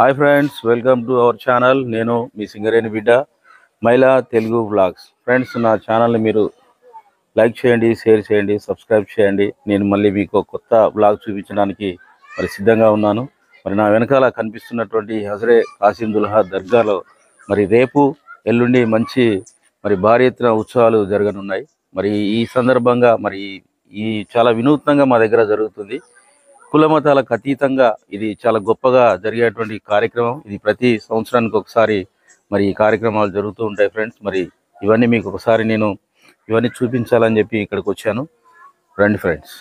Hi friends, welcome to our channel. నేను మీ సింగరేణి బిడ్డ మైలా Telugu vlogs. Friends, నా ఛానల్ని మీరు లైక్ చేయండి, షేర్ చేయండి, సబ్స్క్రైబ్ చేయండి. నేను మళ్ళీ మీకు కొత్త వ్లాగ్ చూపించడానికి సిద్ధంగా ఉన్నాను. నా వెనకాల కనిపిస్తున్నటువంటి హజరే కాసిం దుల్హా దర్గాలో రేపు ఎల్లుండి మంచి భారీ ఎత్తున ఉత్సవాలు జరగనున్నాయి. ఈ సందర్భంగా ఈ చాలా వినూత్నంగా మా దగ్గర జరుగుతుంది. కుల మతాలకు అతీతంగా ఇది చాలా గొప్పగా జరిగేటువంటి కార్యక్రమం. ఇది ప్రతి సంవత్సరానికి ఒకసారి ఈ కార్యక్రమాలు జరుగుతూ ఉంటాయి ఫ్రెండ్స్. ఇవన్నీ మీకు ఒకసారి నేను ఇవన్నీ చూపించాలని చెప్పి ఇక్కడికి వచ్చాను. రండి ఫ్రెండ్స్.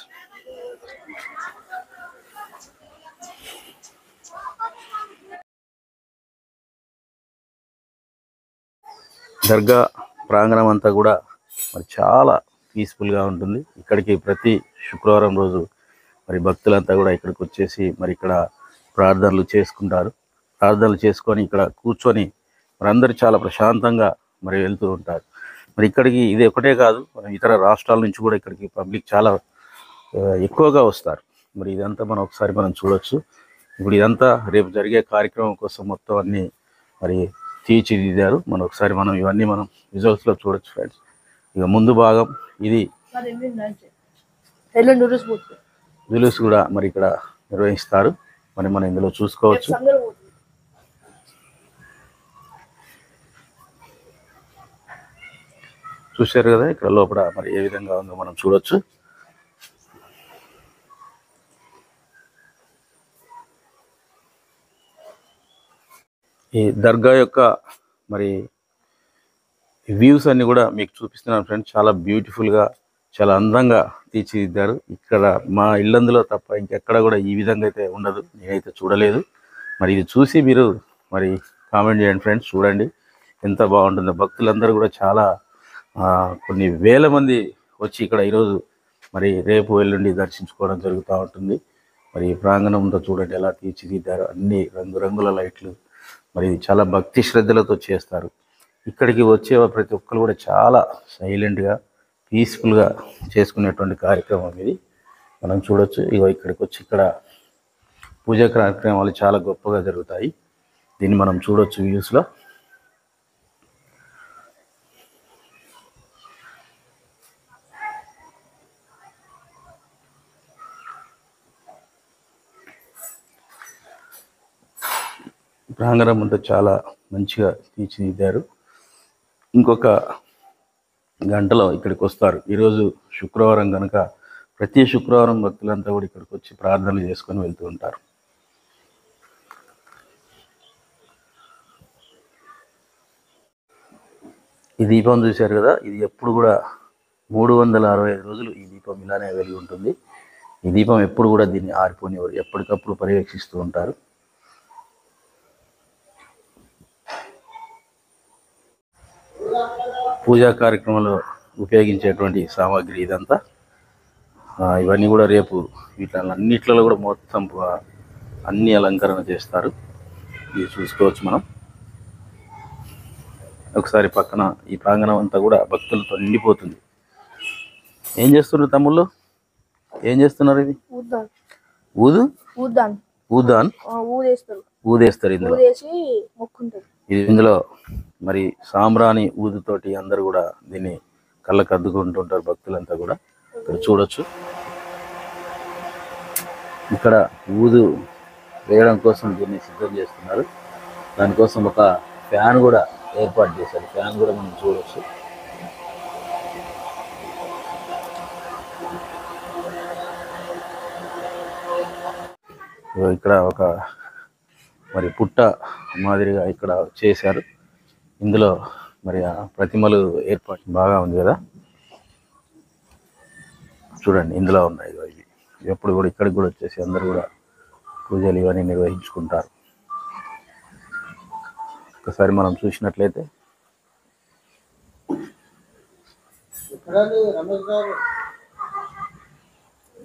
దర్గా ప్రాంగణం అంతా కూడా చాలా పీస్ఫుల్గా ఉంటుంది. ఇక్కడికి ప్రతి శుక్రవారం రోజు భక్తులంతా కూడా ఇక్కడికి వచ్చేసి ఇక్కడ ప్రార్థనలు చేసుకుంటారు. ప్రార్థనలు చేసుకొని ఇక్కడ కూర్చొని అందరూ చాలా ప్రశాంతంగా వెళ్తూ ఉంటారు. ఇక్కడికి ఇది ఒకటే కాదు, ఇతర రాష్ట్రాల నుంచి కూడా ఇక్కడికి పబ్లిక్ చాలా ఎక్కువగా వస్తారు. ఇదంతా ఒకసారి చూడొచ్చు. ఇప్పుడు ఇదంతా రేపు జరిగే కార్యక్రమం కోసం మొత్తం అన్నీ తీర్చిదిద్దారు. ఒకసారి ఇవన్నీ విజువల్స్లో చూడొచ్చు ఫ్రెండ్స్. ఇక ముందు భాగం ఇది జులూస్ కూడా ఇక్కడ నిర్వహిస్తారు. మనం ఇందులో చూసుకోవచ్చు. చూశారు కదా, ఇక్కడ లోపల ఏ విధంగా ఉందో మనం చూడొచ్చు. ఈ దర్గా యొక్క వ్యూస్ అన్ని కూడా మీకు చూపిస్తున్నాను ఫ్రెండ్స్. చాలా బ్యూటిఫుల్గా, చాలా అందంగా తీర్చిదిద్దారు. ఇక్కడ మా ఇల్లందులో తప్ప ఇంకెక్కడ కూడా ఈ విధంగా అయితే ఉండదు, నేనైతే చూడలేదు. ఇది చూసి మీరు కామెంట్ చేయండి ఫ్రెండ్స్. చూడండి ఎంత బాగుంటుందో. భక్తులందరూ కూడా చాలా కొన్ని వేల మంది వచ్చి ఇక్కడ ఈరోజు రేపు ఎల్లుండి దర్శించుకోవడం జరుగుతూ ఉంటుంది. ఈ ప్రాంగణంతో చూడండి ఎలా తీర్చిదిద్దారు. అన్ని రంగురంగుల లైట్లు. చాలా భక్తి శ్రద్ధలతో చేస్తారు. ఇక్కడికి వచ్చే ప్రతి ఒక్కరు కూడా చాలా సైలెంట్గా, పీస్ఫుల్గా చేసుకునేటువంటి కార్యక్రమం ఇది. మనం చూడొచ్చు. ఇక్కడికి వచ్చి ఇక్కడ పూజా కార్యక్రమాలు చాలా గొప్పగా జరుగుతాయి. దీన్ని మనం చూడొచ్చు వ్యూస్లో. ప్రాంగణం అంతా చాలా మంచిగా తీర్చిదిద్దారు. ఇంకొక గంటలో ఇక్కడికి వస్తారు. ఈరోజు శుక్రవారం కనుక ప్రతి శుక్రవారం భక్తులంతా కూడా ఇక్కడికి వచ్చి ప్రార్థనలు చేసుకొని వెళ్తూ ఉంటారు. ఈ దీపం చూశారు కదా, ఇది ఎప్పుడు కూడా 365 రోజులు ఈ దీపం ఇలానే వెలిగి ఉంటుంది. ఈ దీపం ఎప్పుడు కూడా దీన్ని ఆరిపోనివ్వరు, ఎప్పటికప్పుడు పర్యవేక్షిస్తూ ఉంటారు. పూజా కార్యక్రమంలో ఉపయోగించేటువంటి సామాగ్రి ఇదంతా. ఇవన్నీ కూడా రేపు వీటన్నిటిలో కూడా మొత్తం అన్ని అలంకరణ చేస్తారు. ఇది చూసుకోవచ్చు మనం. ఒకసారి పక్కన ఈ ప్రాంగణం అంతా కూడా భక్తులతో నిండిపోతుంది. ఏం చేస్తున్నారు తమ్ముళ్ళు? ఏం చేస్తున్నారు? ఇది ఊదేస్తారు. ఇందులో సాంబ్రాణి ఊదుతోటి అందరూ కూడా దీన్ని కళ్ళకు అద్దుకుంటుంటారు భక్తులంతా కూడా. ఇక్కడ చూడొచ్చు. ఇక్కడ ఊదు వేయడం కోసం దీన్ని సిద్ధం చేస్తున్నారు. దానికోసం ఒక ఫ్యాన్ కూడా ఏర్పాటు చేశారు. ఫ్యాన్ కూడా మనం చూడొచ్చు. ఇక్కడ ఒక పుట్ట మాదిరిగా ఇక్కడ చేశారు. ఇందులో ఆ ప్రతిమలు ఏర్పాటు బాగా ఉంది కదా. చూడండి ఇందులో ఉన్నాయి ఇవి. ఎప్పుడు కూడా ఇక్కడికి కూడా వచ్చేసి అందరూ కూడా పూజలు ఇవన్నీ నిర్వహించుకుంటారు. ఒకసారి మనం చూసినట్లయితే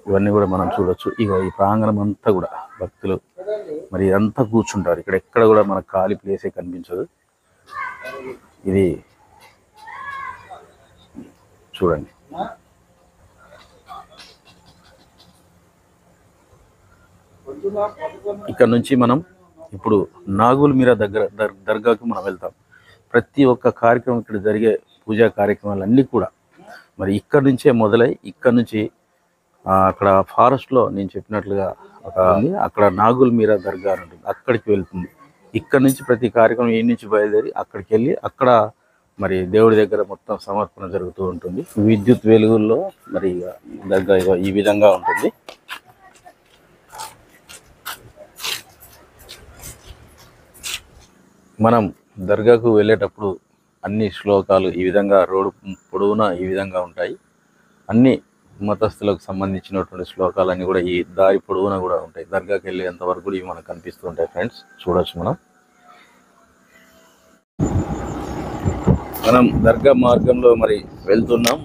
ఇవన్నీ కూడా మనం చూడొచ్చు. ఈ ప్రాంగణం అంతా కూడా భక్తులు అంతా కూర్చుంటారు. ఇక్కడ ఎక్కడ కూడా మనకు ఖాళీ ప్లేసే కనిపించదు. ఇది చూడండి. ఇక్కడ నుంచి మనం ఇప్పుడు నాగుల్ మీరా దర్గాకు మనం వెళ్తాం. ప్రతి ఒక్క కార్యక్రమం ఇక్కడ జరిగే పూజా కార్యక్రమాలన్నీ కూడా మరి ఇక్కడి నుంచే మొదలై ఇక్కడి నుంచి అక్కడ ఫారెస్ట్లో నేను చెప్పినట్లుగా అక్కడ నాగుల్ మీరా దర్గా అని ఉంటుంది, అక్కడికి వెళ్తుంది. ఇక్కడ నుంచి ప్రతి కార్యక్రమం ఈ నుంచి బయలుదేరి అక్కడికి వెళ్ళి అక్కడ మరి దేవుడి దగ్గర మొత్తం సమర్పణ జరుగుతూ ఉంటుంది. విద్యుత్ వెలుగుల్లో మరి దర్గా ఈ విధంగా ఉంటుంది. మనం దర్గాకు వెళ్ళేటప్పుడు అన్ని శ్లోకాలు ఈ విధంగా రోడ్డు పొడవునా ఈ విధంగా ఉంటాయి. అన్ని మతస్థులకు సంబంధించినటువంటి శ్లోకాలన్నీ కూడా ఈ దారి పొడవునా కూడా ఉంటాయి. దర్గాకి వెళ్ళేంత వరకు కూడా ఇవి మనకు కనిపిస్తూ ఉంటాయి ఫ్రెండ్స్, చూడొచ్చు. మనం దర్గా మార్గంలో మరి వెళ్తున్నాం.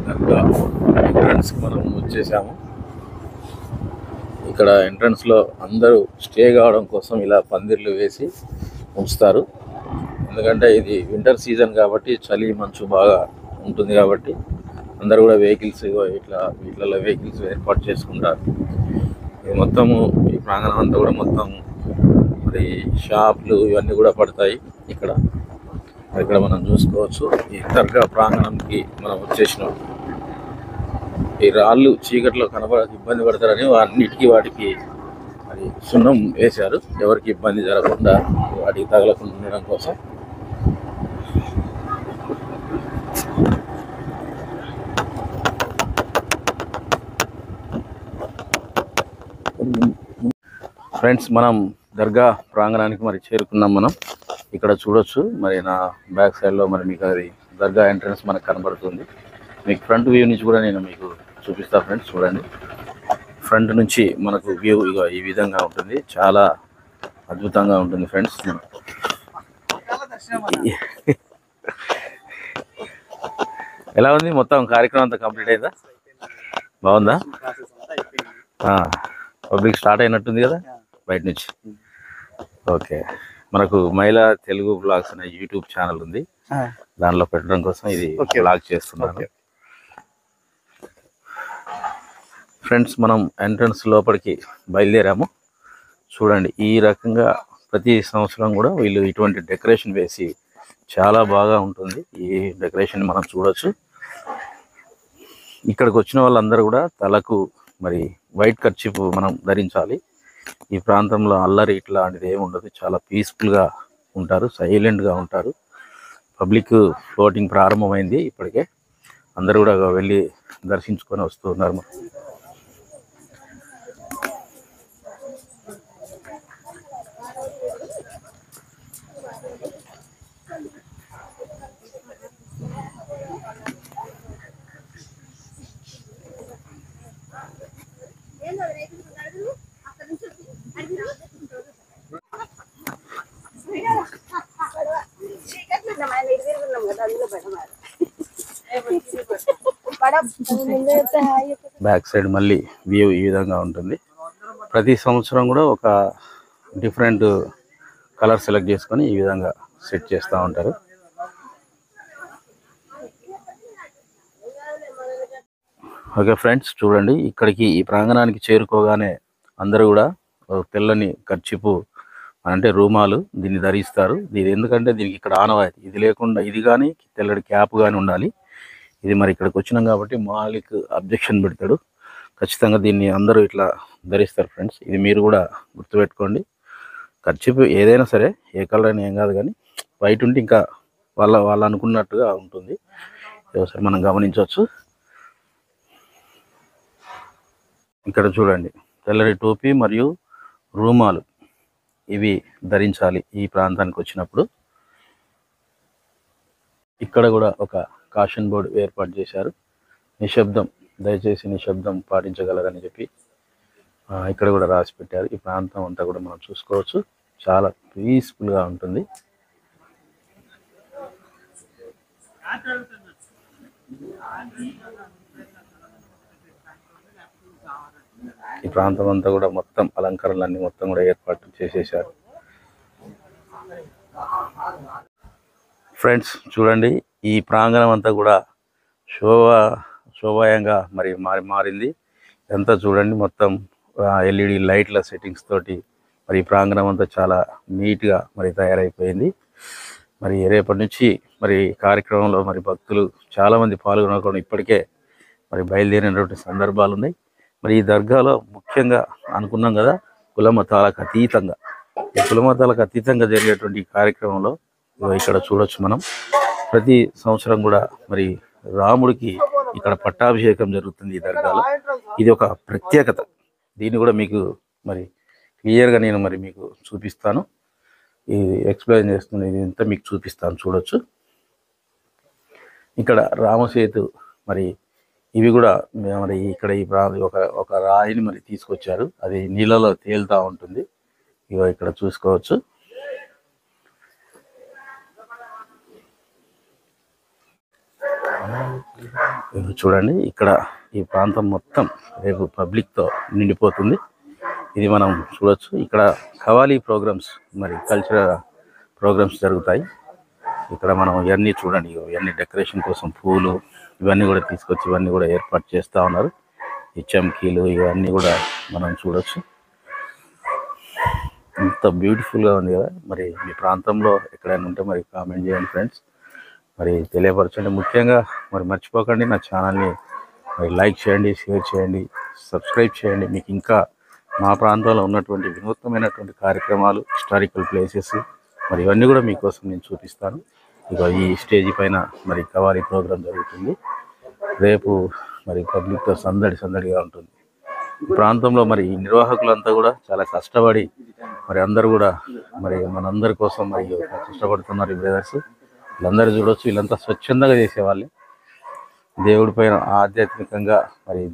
దర్గా ఎంట్రన్స్కి మనం వచ్చేసాము. ఇక్కడ ఎంట్రన్స్లో అందరూ స్టే కావడం కోసం ఇలా పందిర్లు వేసి ఉంచుతారు. ఎందుకంటే ఇది వింటర్ సీజన్ కాబట్టి చలి మంచు బాగా ఉంటుంది కాబట్టి అందరూ కూడా వెహికల్స్ ఇట్లా వీటిలలో వెహికల్స్ ఏర్పాటు చేసుకుంటారు. ఇది మొత్తము ఈ ప్రాంగణం అంతా కూడా మొత్తం మరి షాపులు ఇవన్నీ కూడా పడతాయి. ఇక్కడ మనం చూసుకోవచ్చు. ఈ దర్గా ప్రాంగణంకి మనం వచ్చేసినాం. ఈ రాళ్ళు చీకట్లో ఇబ్బంది పడతారని అన్నిటికీ వాటికి అది సున్నం వేశారు, ఎవరికి ఇబ్బంది జరగకుండా వాటికి తగలకుండా ఉండడం కోసం. ఫ్రెండ్స్, మనం దర్గా ప్రాంగణానికి మరి చేరుకున్నాం. మనం ఇక్కడ చూడొచ్చు. మరి నా బ్యాక్ సైడ్లో మరి మీకు అది దర్గా ఎంట్రన్స్ మనకు కనబడుతుంది. మీకు ఫ్రంట్ వ్యూ నుంచి కూడా నేను మీకు చూపిస్తాను ఫ్రెండ్స్. చూడండి, ఫ్రంట్ నుంచి మనకు వ్యూ ఈ విధంగా ఉంటుంది. చాలా అద్భుతంగా ఉంటుంది ఫ్రెండ్స్. ఎలా ఉంది మొత్తం కార్యక్రమం అంతా కంప్లీట్ అయిందా? బాగుందా? పబ్లిక్ స్టార్ట్ అయినట్టుంది కదా బయట నుంచి. ఓకే, మనకు మహిళా తెలుగు బ్లాగ్స్ అనే యూట్యూబ్ ఛానల్ ఉంది, దానిలో పెట్టడం కోసం ఇది బ్లాగ్ చేస్తున్నాను ఫ్రెండ్స్. మనం ఎంట్రన్స్ లోపలికి బయలుదేరాము. చూడండి, ఈ రకంగా ప్రతి సంవత్సరం కూడా వీళ్ళు ఇటువంటి డెకరేషన్ వేసి చాలా బాగా ఉంటుంది. ఈ డెకరేషన్ మనం చూడొచ్చు. ఇక్కడికి వచ్చిన వాళ్ళందరూ కూడా తలకు మరి వైట్ కర్చీఫ్ మనం ధరించాలి. ఈ ప్రాంతంలో అల్లరి ఇట్లాంటిది ఏమి ఉండదు. చాలా పీస్ఫుల్గా ఉంటారు, సైలెంట్గా ఉంటారు. పబ్లిక్ ఫ్లోటింగ్ ప్రారంభమైంది. ఇప్పటికే అందరూ కూడా వెళ్ళి దర్శించుకొని వస్తూ ఉన్నారు. బ్యాక్ సైడ్ మళ్ళీ వ్యూ ఈ విధంగా ఉంటుంది. ప్రతి సంవత్సరం కూడా ఒక డిఫరెంట్ కలర్ సెలెక్ట్ చేసుకొని ఈ విధంగా సెట్ చేస్తూ ఉంటారు. ఓకే ఫ్రెండ్స్, చూడండి, ఇక్కడికి ఈ ప్రాంగణానికి చేరుకోగానే అందరూ కూడా తెల్లని కర్చీపు అంటే రూమాలు దీన్ని ధరిస్తారు. దీని ఎందుకంటే దీనికి ఇక్కడ ఆనవాయితీ. ఇది లేకుండా ఇది కానీ తెల్లటి క్యాప్ కానీ ఉండాలి. ఇది మరి ఇక్కడికి వచ్చినాం కాబట్టి మాలిక్ అబ్జెక్షన్ పెడతాడు. ఖచ్చితంగా దీన్ని అందరూ ఇట్లా ధరిస్తారు ఫ్రెండ్స్. ఇది మీరు కూడా గుర్తుపెట్టుకోండి. కర్చీపు ఏదైనా సరే, ఏ కలర్ అయినా ఏం కాదు, కానీ వైట్ ఉంటే ఇంకా వాళ్ళు అనుకున్నట్టుగా ఉంటుంది. ఒకసారి మనం గమనించవచ్చు. ఇక్కడ చూడండి, తెల్లటి టోపీ మరియు రూమాలు ఇవి ధరించాలి ఈ ప్రాంతానికి వచ్చినప్పుడు. ఇక్కడ కూడా ఒక కాషన్ బోర్డు ఏర్పాటు చేశారు. నిశ్శబ్దం, దయచేసి నిశ్శబ్దం పాటించగలరని చెప్పి ఇక్కడ కూడా రాసి పెట్టారు. ఈ ప్రాంతం అంతా కూడా మనం చూసుకోవచ్చు. చాలా పీస్ఫుల్గా ఉంటుంది. ఈ ప్రాంతం అంతా కూడా మొత్తం అలంకరణలన్నీ మొత్తం కూడా ఏర్పాటు చేసేసారు. ఫ్రెండ్స్ చూడండి, ఈ ప్రాంగణం అంతా కూడా శోభాయంగా మారింది. అంతా చూడండి మొత్తం ఎల్ఈడి లైట్ల సెట్టింగ్స్ తోటి మరి ఈ ప్రాంగణం అంతా చాలా నీట్గా తయారైపోయింది. మరి రేపటి నుంచి మరి కార్యక్రమంలో భక్తులు చాలామంది పాల్గొనకుండా ఇప్పటికే బయలుదేరినటువంటి సందర్భాలు ఉన్నాయి. మరి ఈ దర్గాలో ముఖ్యంగా అనుకున్నాం కదా, కులమతాలకు అతీతంగా జరిగేటువంటి ఈ కార్యక్రమంలో ఇక్కడ చూడొచ్చు మనం. ప్రతి సంవత్సరం కూడా మరి రాముడికి ఇక్కడ పట్టాభిషేకం జరుగుతుంది ఈ దర్గాలో. ఇది ఒక ప్రత్యేకత. దీన్ని కూడా మీకు క్లియర్గా నేను మీకు చూపిస్తాను. ఇది ఎక్స్ప్లెయిన్ చేస్తుంది, ఇది అంతా మీకు చూపిస్తాను. చూడొచ్చు ఇక్కడ రామసేతు ఇవి కూడా ఇక్కడ ఈ ఒక రాయిని తీసుకొచ్చారు. అది నీళ్ళలో తేలుతూ ఉంటుంది. ఇగో ఇక్కడ చూసుకోవచ్చు. చూడండి, ఇక్కడ ఈ ప్రాంతం మొత్తం రేపు పబ్లిక్తో నిండిపోతుంది. ఇది మనం చూడొచ్చు. ఇక్కడ ఖవాలీ ప్రోగ్రామ్స్ కల్చరల్ ప్రోగ్రామ్స్ జరుగుతాయి. ఇక్కడ మనం ఇవన్నీ చూడండి, ఇవన్నీ డెకరేషన్ కోసం పూలు ఇవన్నీ కూడా తీసుకొచ్చి ఇవన్నీ కూడా ఏర్పాటు చేస్తూ ఉన్నారు. ఈ చమ్కీలు ఇవన్నీ కూడా మనం చూడొచ్చు. ఇంత బ్యూటిఫుల్గా ఉంది కదా. మీ ప్రాంతంలో ఎక్కడైనా ఉంటే కామెంట్ చేయండి ఫ్రెండ్స్, తెలియపరచండి. ముఖ్యంగా మర్చిపోకండి నా ఛానల్ని లైక్ చేయండి, షేర్ చేయండి, సబ్స్క్రైబ్ చేయండి. మీకు ఇంకా మా ప్రాంతంలో ఉన్నటువంటి వినూత్నమైనటువంటి కార్యక్రమాలు, హిస్టారికల్ ప్లేసెస్ ఇవన్నీ కూడా మీకోసం నేను చూపిస్తాను. ఇక ఈ స్టేజ్ పైన ఖవాలీ ప్రోగ్రాం జరుగుతుంది. రేపు పబ్లిక్తో సందడిగా ఉంటుంది. ఈ ప్రాంతంలో ఈ నిర్వాహకులంతా కూడా చాలా కష్టపడి అందరూ కూడా మనందరి కోసం కష్టపడుతున్నారు. ఈ బ్రదర్స్ వీళ్ళందరూ చూడొచ్చు. వీళ్ళంతా స్వచ్ఛందంగా చేసేవాళ్ళే. దేవుడి పైన ఆధ్యాత్మికంగా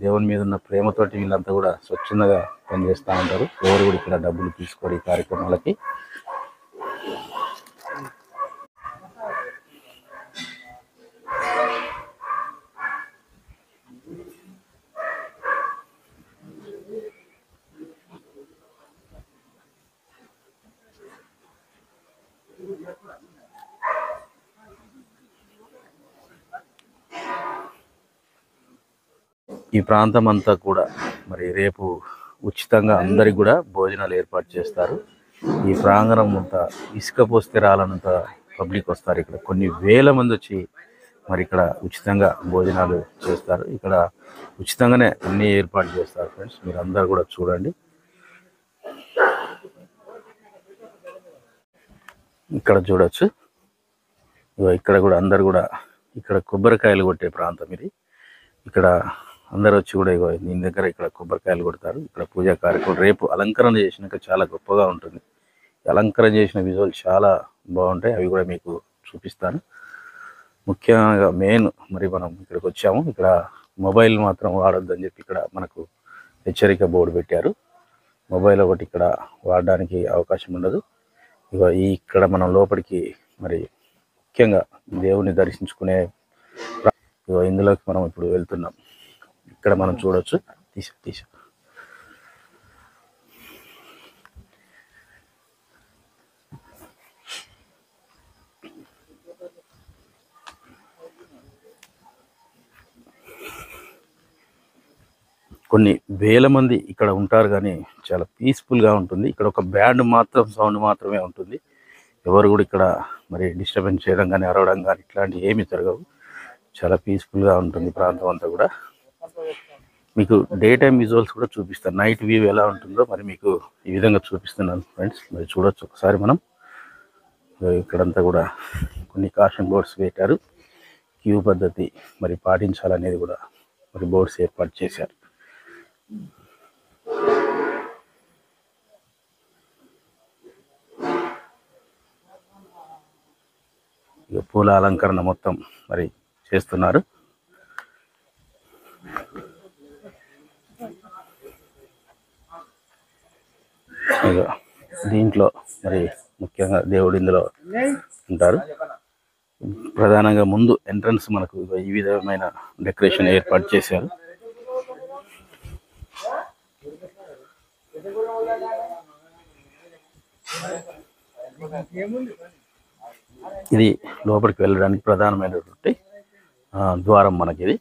దేవుని మీద ఉన్న ప్రేమతోటి వీళ్ళంతా కూడా స్వచ్ఛందంగా పనిచేస్తూ ఉంటారు. ఎవరు కూడా ఇక్కడ డబ్బులు తీసుకోరు ఈ కార్యక్రమాలకి. ఈ ప్రాంతం అంతా కూడా రేపు ఉచితంగా అందరికి కూడా భోజనాలు ఏర్పాటు చేస్తారు. ఈ ప్రాంగణం అంతా ఇసుక పోస్తే రాలనంత పబ్లిక్ వస్తారు. ఇక్కడ కొన్ని వేల మంది వచ్చి ఇక్కడ ఉచితంగా భోజనాలు చేస్తారు. ఇక్కడ ఉచితంగానే అన్ని ఏర్పాటు చేస్తారు ఫ్రెండ్స్. మీరు అందరు కూడా చూడండి. ఇక్కడ చూడొచ్చు. ఇక్కడ కూడా అందరు కూడా ఇక్కడ కొబ్బరికాయలు కొట్టే ప్రాంతం ఇది. ఇక్కడ అందరు వచ్చి కూడా దీని దగ్గర ఇక్కడ కొబ్బరికాయలు కొడతారు. ఇక్కడ పూజా కార్యక్రమం రేపు అలంకరణ చేసినాక చాలా గొప్పగా ఉంటుంది. అలంకరణ చేసిన విజువల్ చాలా బాగుంటాయి. అవి కూడా మీకు చూపిస్తాను. ముఖ్యంగా మెయిన్ మనం ఇక్కడికి వచ్చాము. ఇక్కడ మొబైల్ మాత్రం వాడొద్దని చెప్పి ఇక్కడ మనకు హెచ్చరిక బోర్డు పెట్టారు. మొబైల్ ఒకటి ఇక్కడ వాడడానికి అవకాశం ఉండదు. ఇక్కడ మనం లోపలికి ముఖ్యంగా దేవుని దర్శించుకునే ఇందులోకి మనం ఇప్పుడు వెళ్తున్నాం. ఇక్కడ మనం చూడొచ్చు. తీసా కొన్ని వేల మంది ఇక్కడ ఉంటారు, కానీ చాలా పీస్ఫుల్గా ఉంటుంది. ఇక్కడ ఒక బ్యాండ్ సౌండ్ మాత్రమే ఉంటుంది. ఎవరు కూడా ఇక్కడ డిస్టర్బెన్స్ చేయడం కానీ అరవడం కానీ ఇట్లాంటివి ఏమీ జరగవు. చాలా పీస్ఫుల్గా ఉంటుంది ప్రాంతం అంతా కూడా. మీకు డే టైం విజువల్స్ కూడా చూపిస్తాను. నైట్ వ్యూ ఎలా ఉంటుందో మీకు ఈ విధంగా చూపిస్తున్నాను ఫ్రెండ్స్. చూడొచ్చు ఒకసారి మనం. ఇక్కడంతా కూడా కొన్ని కాషన్ బోర్డ్స్ పెట్టారు. క్యూ పద్ధతి పాటించాలనేది కూడా బోర్డ్స్ ఏర్పాటు చేశారు. పూల అలంకరణ మొత్తం చేస్తున్నారు. దీంట్లో ముఖ్యంగా దేవుడు ఇందులో ఉంటారు. ప్రధానంగా ముందు ఎంట్రన్స్ మనకు ఈ విధమైన డెకరేషన్ ఏర్పాటు చేశారు. ఇది లోపలికి వెళ్ళడానికి ప్రధానమైనటువంటి ద్వారం మనకి ఇది.